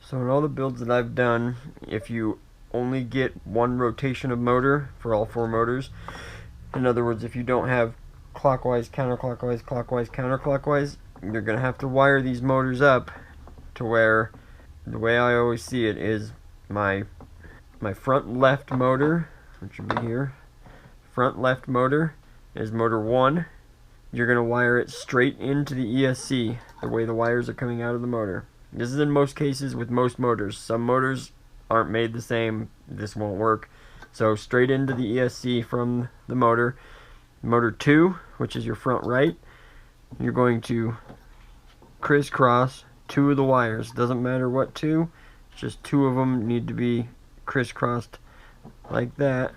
So in all the builds that I've done, if you only get one rotation of motor for all 4 motors, in other words, if you don't have clockwise, counterclockwise, clockwise, counterclockwise, you're going to have to wire these motors up to where, the way I always see it is my front left motor, which would be here, front left motor is motor 1. You're going to wire it straight into the ESC, the way the wires are coming out of the motor. This is in most cases with most motors. Some motors aren't made the same. This won't work. So straight into the ESC from the motor. Motor 2, which is your front right, you're going to crisscross 2 of the wires. Doesn't matter what 2, just 2 of them need to be crisscrossed like that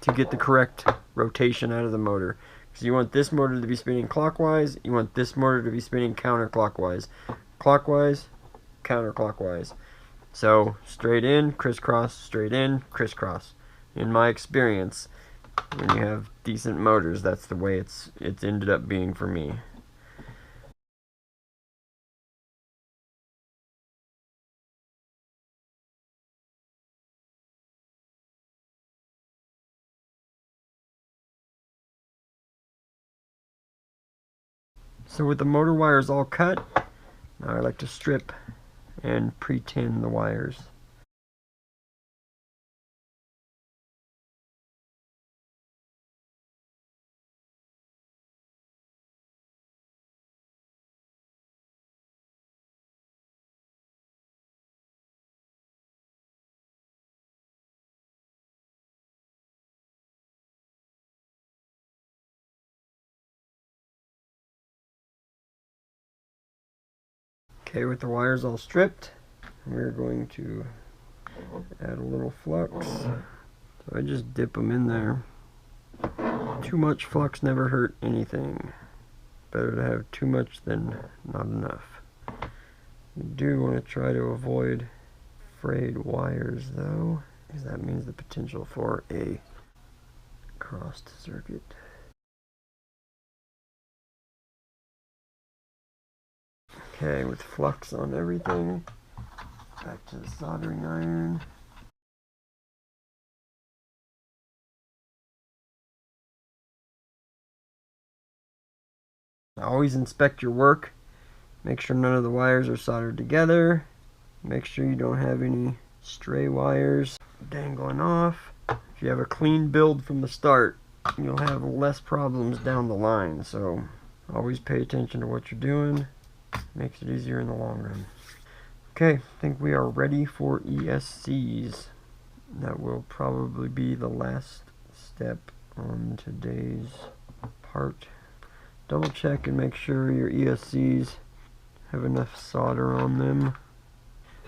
to get the correct rotation out of the motor. So you want this motor to be spinning clockwise, you want this motor to be spinning counterclockwise. Clockwise, counterclockwise. So straight in, crisscross, straight in, crisscross. In my experience, when you have decent motors, that's the way it's ended up being for me. So with the motor wires all cut, now I like to strip and pre-tin the wires. Okay, with the wires all stripped, we're going to add a little flux. So I just dip them in there. Too much flux never hurt anything. Better to have too much than not enough. You do want to try to avoid frayed wires though, because that means the potential for a crossed circuit. Okay, with flux on everything, back to the soldering iron. Always inspect your work. Make sure none of the wires are soldered together. Make sure you don't have any stray wires dangling off. If you have a clean build from the start, you'll have less problems down the line. So always pay attention to what you're doing. Makes it easier in the long run. Okay, I think we are ready for ESCs. That will probably be the last step on today's part. Double check and make sure your ESCs have enough solder on them.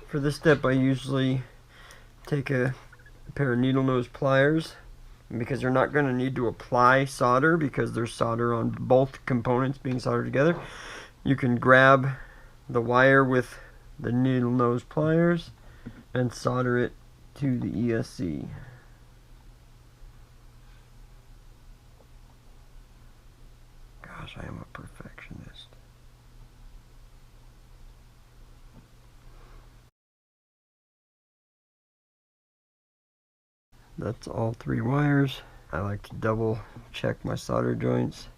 For this step I usually take a pair of needle nose pliers, because you're not going to need to apply solder because there's solder on both components being soldered together. You can grab the wire with the needle nose pliers and solder it to the ESC. Gosh, I am a perfectionist. That's all 3 wires. I like to double check my solder joints.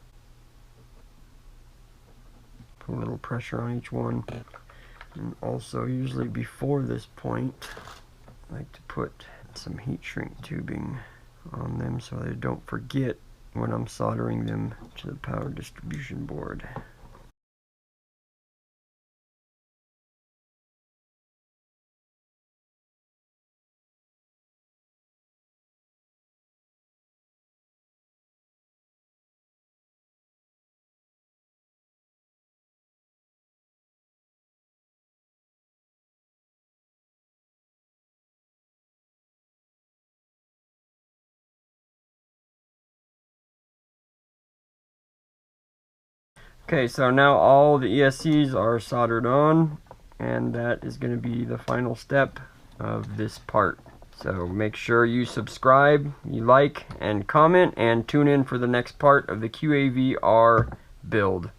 Put a little pressure on each one. And also, usually before this point, I like to put some heat shrink tubing on them so they don't forget when I'm soldering them to the power distribution board. Okay, so now all the ESCs are soldered on, and that is going to be the final step of this part. So make sure you subscribe, you like, and comment, and tune in for the next part of the QAV-R build.